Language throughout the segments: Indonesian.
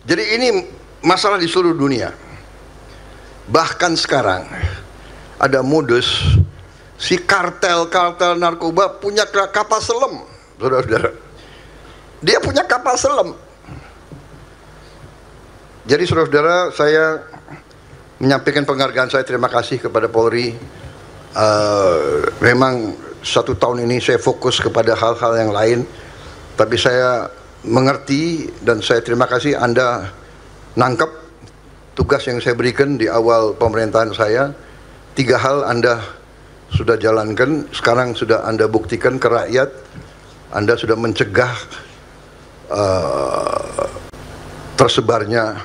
Jadi ini masalah di seluruh dunia. Bahkan sekarang ada modus si kartel narkoba punya kapal selam, saudara-saudara. Dia punya kapal selam. Jadi saudara-saudara, saya menyampaikan penghargaan saya, terima kasih kepada Polri. Memang 1 tahun ini saya fokus kepada hal-hal yang lain, tapi saya mengerti dan saya terima kasih Anda nangkep tugas yang saya berikan di awal pemerintahan saya. 3 hal Anda sudah jalankan, sekarang sudah Anda buktikan ke rakyat. Anda sudah mencegah tersebarnya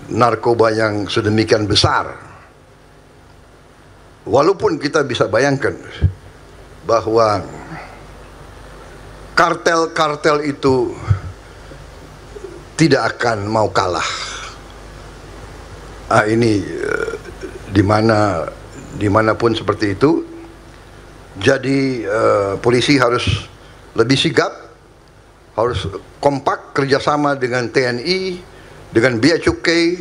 narkoba yang sedemikian besar. Walaupun kita bisa bayangkan bahwa kartel-kartel itu tidak akan mau kalah. Ini dimanapun seperti itu. Jadi polisi harus lebih sigap, harus kompak kerjasama dengan TNI, dengan Bea Cukai,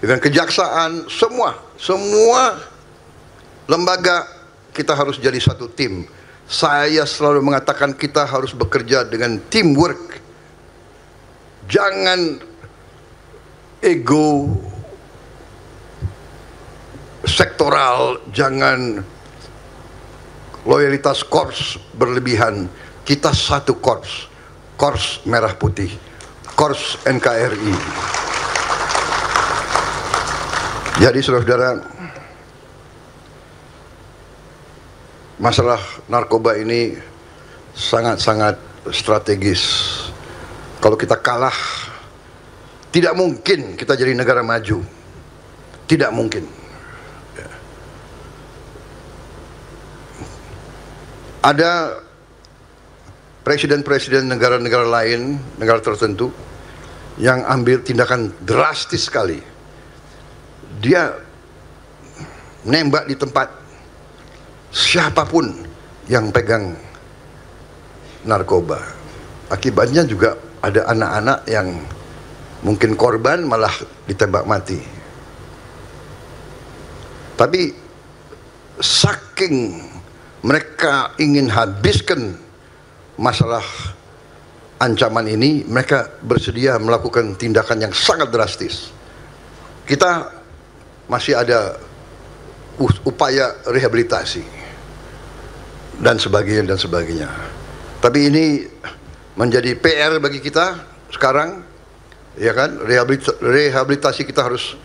dengan kejaksaan, semua lembaga kita harus jadi satu tim. Saya selalu mengatakan kita harus bekerja dengan teamwork. Jangan ego sektoral, jangan loyalitas korps berlebihan. Kita satu korps, Korps Merah Putih, Korps NKRI. Jadi saudara-saudara, masalah narkoba ini sangat-sangat strategis. Kalau kita kalah, tidak mungkin kita jadi negara maju. Tidak mungkin. Ada presiden-presiden negara-negara lain, negara tertentu, yang ambil tindakan drastis sekali. Dia nembak di tempat siapapun yang pegang narkoba. Akibatnya juga ada anak-anak yang mungkin korban malah ditembak mati. Tapi saking mereka ingin habiskan masalah ancaman ini, mereka bersedia melakukan tindakan yang sangat drastis. Kita masih ada upaya rehabilitasi dan sebagainya. Tapi ini menjadi PR bagi kita sekarang, ya kan? Rehabilitasi kita harus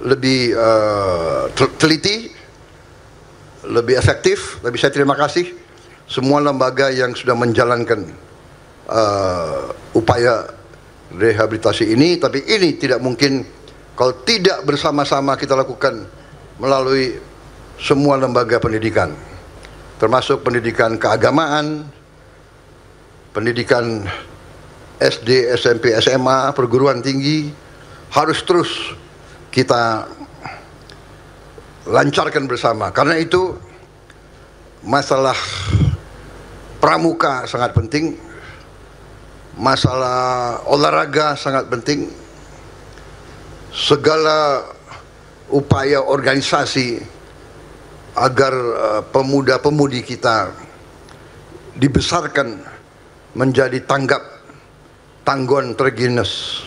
lebih teliti, lebih efektif. Tapi saya terima kasih semua lembaga yang sudah menjalankan upaya rehabilitasi ini. Tapi ini tidak mungkin kalau tidak bersama-sama kita lakukan melalui semua lembaga pendidikan, termasuk pendidikan keagamaan, pendidikan SD, SMP, SMA, perguruan tinggi, harus terus kita lancarkan bersama. Karena itu masalah pramuka sangat penting, masalah olahraga sangat penting, segala upaya organisasi agar pemuda-pemudi kita dibesarkan menjadi tanggon terginus.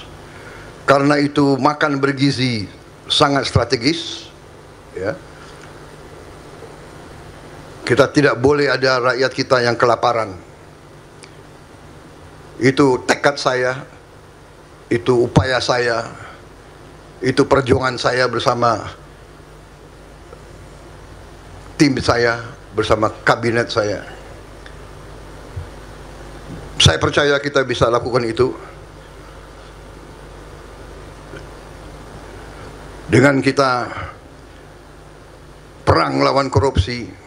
Karena itu makan bergizi sangat strategis, ya. Kita tidak boleh ada rakyat kita yang kelaparan. Itu tekad saya, itu upaya saya, itu perjuangan saya bersama tim saya, bersama kabinet saya. Saya percaya kita bisa lakukan itu dengan kita perang lawan korupsi.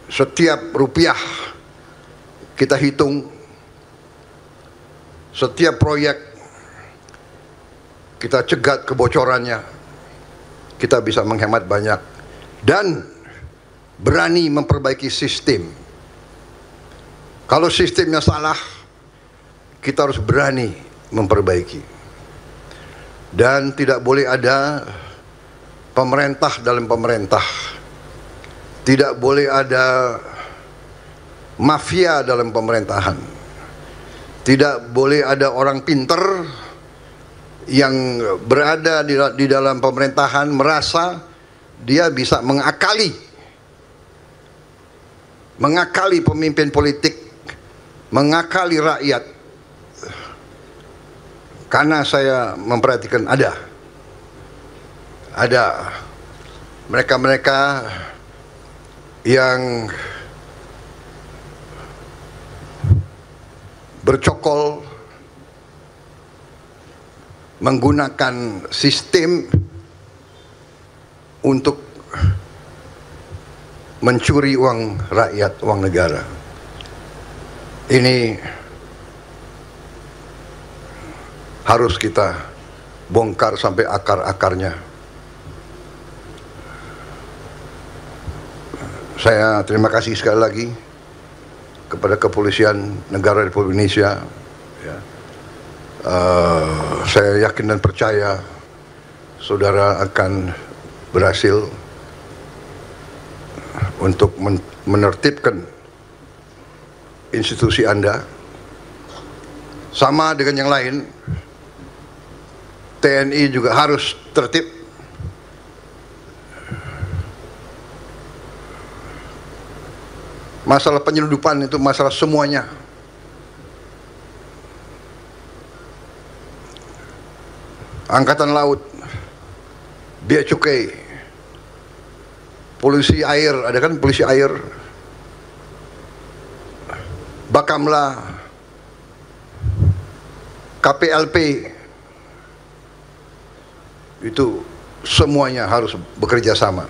Setiap rupiah kita hitung, setiap proyek kita cegat kebocorannya, kita bisa menghemat banyak dan berani memperbaiki sistem. Kalau sistemnya salah, kita harus berani memperbaiki. Dan tidak boleh ada pemerintah dalam pemerintah. Tidak boleh ada mafia dalam pemerintahan. Tidak boleh ada orang pinter yang berada di dalam pemerintahan merasa dia bisa mengakali pemimpin politik, mengakali rakyat. Karena saya memperhatikan ada mereka-mereka yang bercokol menggunakan sistem untuk mencuri uang rakyat, uang negara. Ini harus kita bongkar sampai akar-akarnya. Saya terima kasih sekali lagi kepada Kepolisian Negara Republik Indonesia. Ya. Saya yakin dan percaya saudara akan berhasil untuk menertibkan institusi Anda. Sama dengan yang lain, TNI juga harus tertib. Masalah penyeludupan itu masalah semuanya. Angkatan Laut, Bea Cukai, polisi air, ada kan polisi air, Bakamla, KPLP, itu semuanya harus bekerja sama.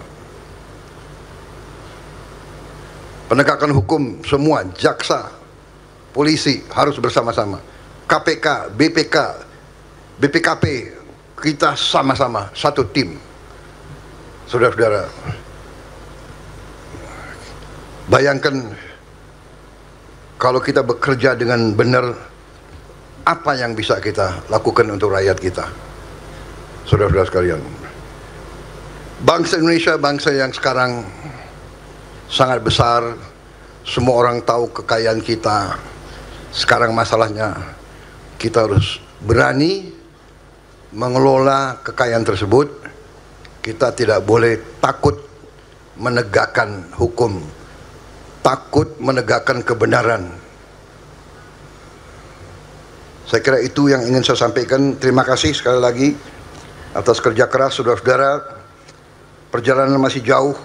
Penegakan hukum semua, jaksa, polisi harus bersama-sama. KPK, BPK, BPKP, kita sama-sama satu tim. Saudara-saudara, bayangkan kalau kita bekerja dengan benar, apa yang bisa kita lakukan untuk rakyat kita. Saudara-saudara sekalian, bangsa Indonesia bangsa yang sekarang sangat besar. Semua orang tahu kekayaan kita. Sekarang masalahnya kita harus berani mengelola kekayaan tersebut. Kita tidak boleh takut menegakkan hukum, takut menegakkan kebenaran. Saya kira itu yang ingin saya sampaikan. Terima kasih sekali lagi atas kerja keras saudara-saudara. Perjalanan masih jauh,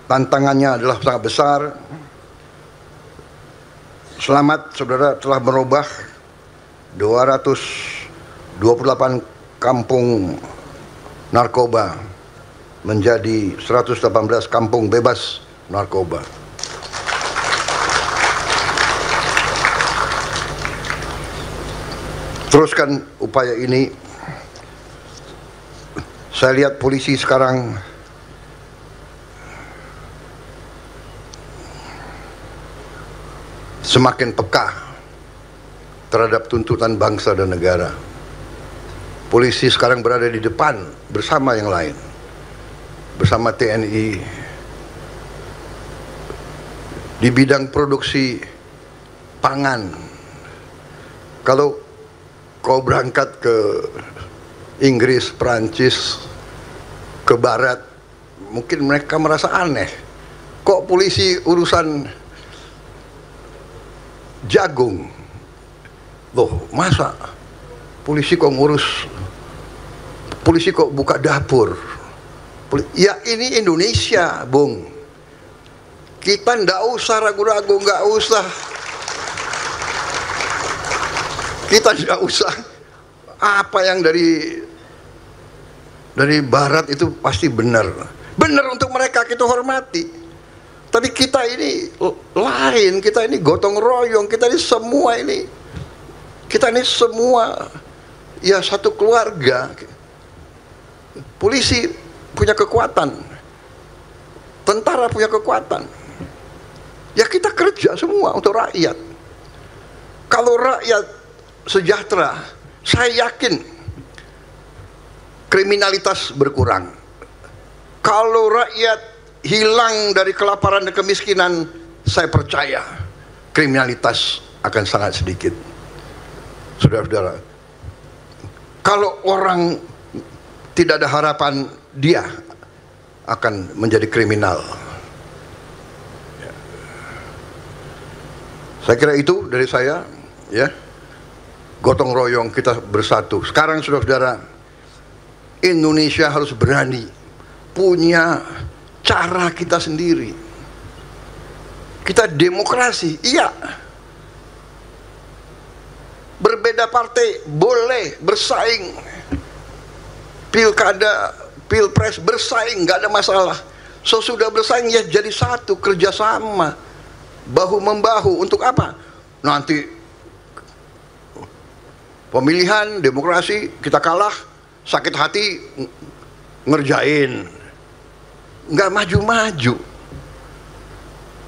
tantangannya adalah sangat besar. Selamat saudara telah merubah 228 kampung narkoba menjadi 118 kampung bebas narkoba. Teruskan upaya ini. Saya lihat polisi sekarang semakin peka terhadap tuntutan bangsa dan negara. Polisi sekarang berada di depan bersama yang lain, bersama TNI di bidang produksi pangan. Kalau kau berangkat ke Inggris, Prancis, ke Barat, mungkin mereka merasa aneh. Kok polisi urusan jagung? Loh, masa polisi kok ngurus, polisi kok buka dapur? Ya ini Indonesia, Bung. Kita ndak usah ragu-ragu, nggak usah. Kita nggak usah. Apa yang dari Barat itu pasti benar. Benar untuk mereka, kita hormati. Tapi kita ini lain, kita ini gotong royong, kita ini semua ya satu keluarga. Polisi punya kekuatan, tentara punya kekuatan. Ya kita kerja semua untuk rakyat. Kalau rakyat sejahtera, saya yakin kriminalitas berkurang. Kalau rakyat hilang dari kelaparan dan kemiskinan, saya percaya kriminalitas akan sangat sedikit. Saudara-saudara, kalau orang tidak ada harapan, dia akan menjadi kriminal. Saya kira itu dari saya, ya. Gotong royong kita bersatu. Sekarang saudara-saudara, Indonesia harus berani punya cara kita sendiri. Kita demokrasi, iya. Berbeda partai boleh bersaing. Pilkada, pilpres bersaing, nggak ada masalah. Sudah bersaing ya jadi satu, kerjasama, bahu membahu. Untuk apa? Nanti pemilihan demokrasi kita kalah, sakit hati ngerjain, nggak maju-maju.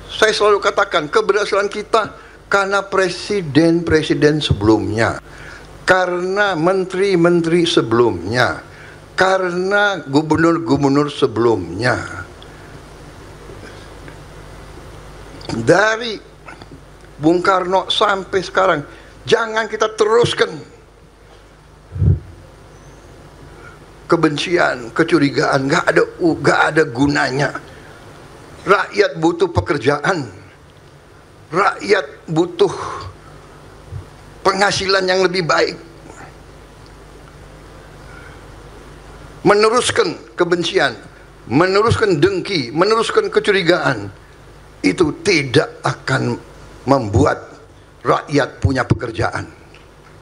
Saya selalu katakan keberhasilan kita karena presiden-presiden sebelumnya, karena menteri-menteri sebelumnya, karena gubernur-gubernur sebelumnya. Dari Bung Karno sampai sekarang, jangan kita teruskan kebencian, kecurigaan, nggak ada gunanya. Rakyat butuh pekerjaan, rakyat butuh penghasilan yang lebih baik. Meneruskan kebencian, meneruskan dengki, meneruskan kecurigaan, itu tidak akan membuat rakyat punya pekerjaan.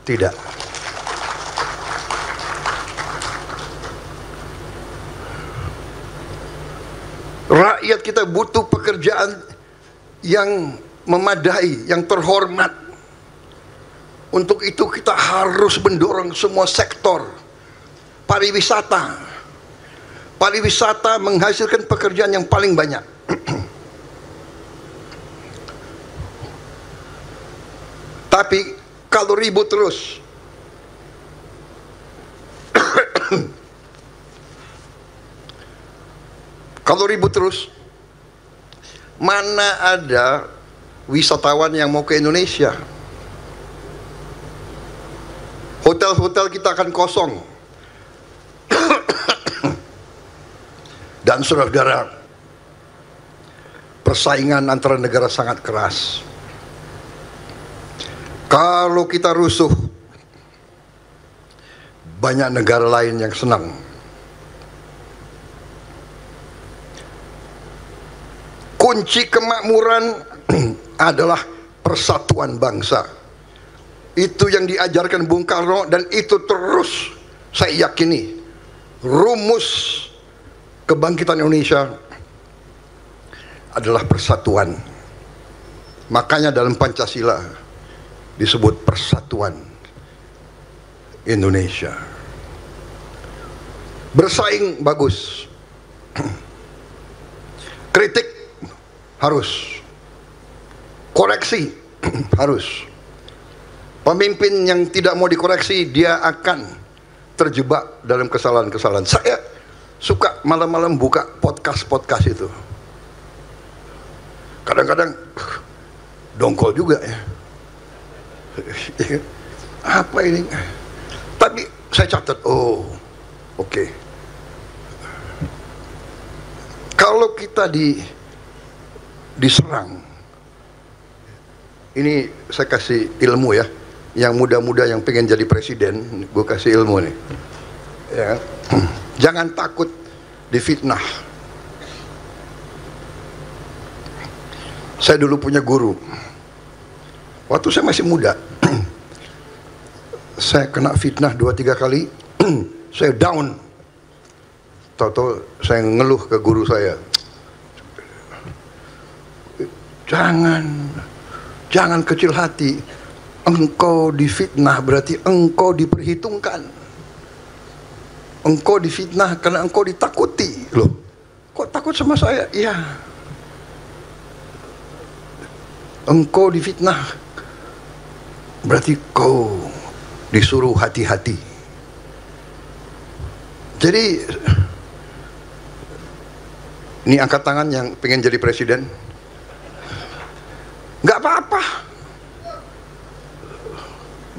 Tidak. Rakyat kita butuh pekerjaan yang memadai, yang terhormat. Untuk itu kita harus mendorong semua sektor pariwisata. Pariwisata menghasilkan pekerjaan yang paling banyak. Tapi kalau ribut terus, kalau ribut terus, mana ada wisatawan yang mau ke Indonesia? Hotel-hotel kita akan kosong. Dan saudara-saudara, persaingan antara negara sangat keras. Kalau kita rusuh, banyak negara lain yang senang. Kunci kemakmuran adalah persatuan bangsa. Itu yang diajarkan Bung Karno, dan itu terus saya yakini rumus kebangkitan Indonesia adalah persatuan. Makanya dalam Pancasila disebut persatuan Indonesia. Bersaing bagus, kritik harus, koreksi harus. Pemimpin yang tidak mau dikoreksi, dia akan terjebak dalam kesalahan-kesalahan. Saya suka malam-malam buka podcast itu. Kadang-kadang dongkol juga ya. Apa ini? Tapi saya catat, oh oke. Kalau kita diserang, ini saya kasih ilmu ya. Yang muda-muda yang pengen jadi presiden, gue kasih ilmu nih. Ya. Jangan takut difitnah. Saya dulu punya guru. Waktu saya masih muda, saya kena fitnah 2-3 kali, saya down. Tahu-tahu saya ngeluh ke guru saya. Jangan kecil hati. Engkau difitnah berarti engkau diperhitungkan. Engkau difitnah karena engkau ditakuti. Loh, kok takut sama saya? Iya. Engkau difitnah berarti kau disuruh hati-hati. Jadi ini angkat tangan yang pengen jadi presiden, nggak apa-apa,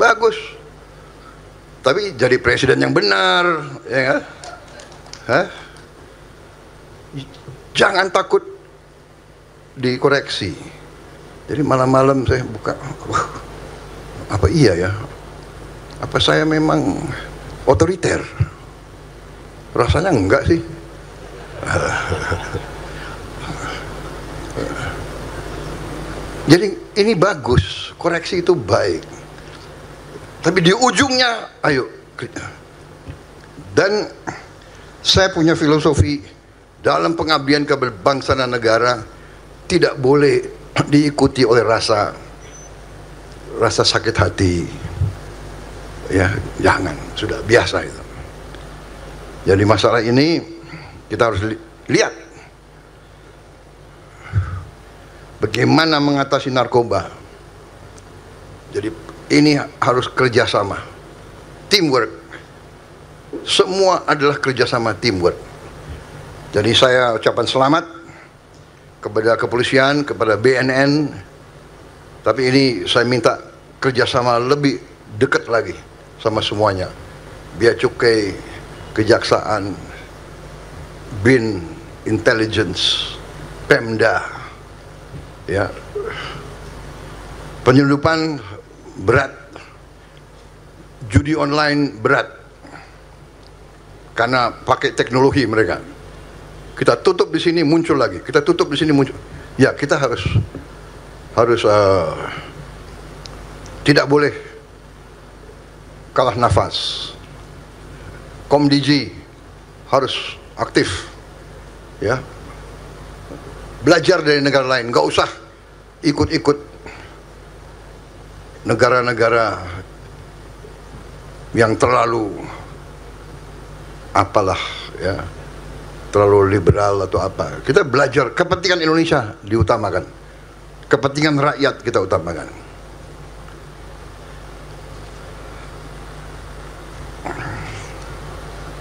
bagus. Tapi jadi presiden yang benar, ya kan? Hah? Jangan takut dikoreksi. Jadi malam-malam saya buka, wah, apa iya ya? Apa saya memang otoriter? Rasanya enggak sih. Jadi ini bagus, koreksi itu baik. Tapi di ujungnya, ayo. Dan saya punya filosofi dalam pengabdian kepada bangsa dan negara, tidak boleh diikuti oleh rasa sakit hati. Ya, jangan, sudah biasa itu. Jadi masalah ini kita harus lihat bagaimana mengatasi narkoba. Jadi ini harus kerjasama, teamwork. Semua adalah kerjasama, teamwork. Jadi saya ucapkan selamat kepada kepolisian, kepada BNN. Tapi ini saya minta kerjasama lebih dekat lagi sama semuanya. Bea Cukai, Kejaksaan, BIN, Intelligence, Pemda, ya, penyelundupan berat, judi online berat, karena pakai teknologi mereka. Kita tutup di sini muncul lagi, kita tutup di sini muncul. Ya, kita harus tidak boleh kalah nafas. Komdiji harus aktif, ya, belajar dari negara lain, nggak usah ikut-ikut negara-negara yang terlalu apalah, ya, terlalu liberal atau apa. Kita belajar, kepentingan Indonesia diutamakan, kepentingan rakyat kita utamakan.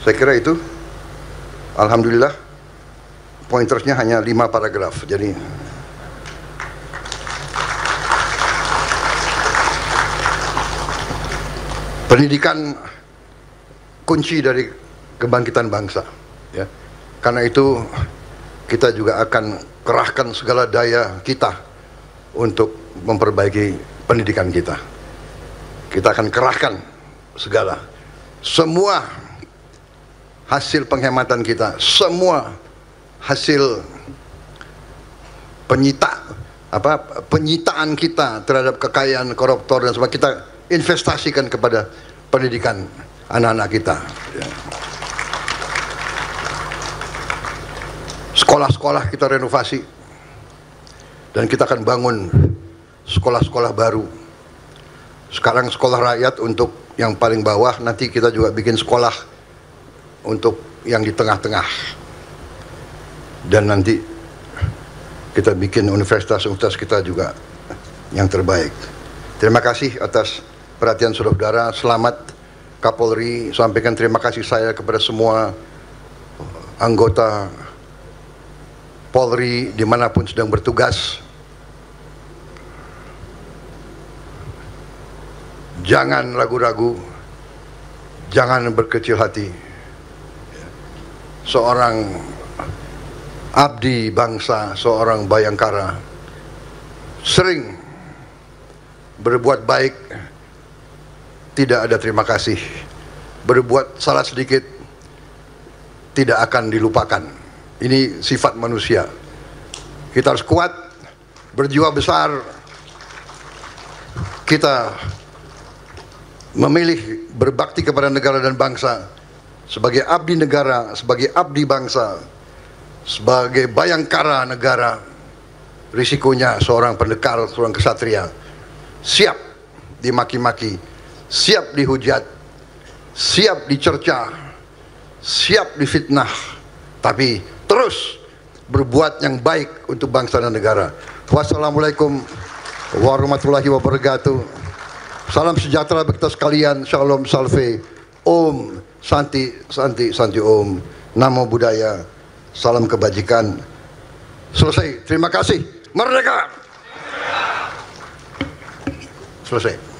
Saya kira itu, alhamdulillah, pointersnya hanya 5 paragraf. Jadi pendidikan kunci dari kebangkitan bangsa, ya. Karena itu kita juga akan kerahkan segala daya kita untuk memperbaiki pendidikan kita. Kita akan kerahkan semua hasil penghematan kita, semua hasil penyitaan kita terhadap kekayaan koruptor dan sebagainya, kita investasikan kepada pendidikan anak-anak kita, ya. Sekolah-sekolah kita renovasi, dan kita akan bangun sekolah-sekolah baru. Sekarang sekolah rakyat untuk yang paling bawah, nanti kita juga bikin sekolah untuk yang di tengah-tengah, dan nanti kita bikin universitas kita juga yang terbaik. Terima kasih atas perhatian saudara. Selamat Kapolri, sampaikan terima kasih saya kepada semua anggota Polri dimanapun sedang bertugas. Jangan ragu-ragu, jangan berkecil hati. Seorang abdi bangsa, seorang bayangkara, sering berbuat baik, tidak ada terima kasih. Berbuat salah sedikit, tidak akan dilupakan. Ini sifat manusia. Kita harus kuat, berjiwa besar. Kita memilih berbakti kepada negara dan bangsa. Sebagai abdi negara, sebagai abdi bangsa, sebagai bayangkara negara, risikonya seorang pendekar, seorang kesatria, siap dimaki-maki, siap dihujat, siap dicerca, siap difitnah, tapi terus berbuat yang baik untuk bangsa dan negara. Wassalamualaikum warahmatullahi wabarakatuh. Salam sejahtera bagi kita sekalian. Shalom salve. Om Santi Santi Santi Om. Namo Buddhaya. Salam kebajikan. Selesai. Terima kasih. Merdeka. Selesai.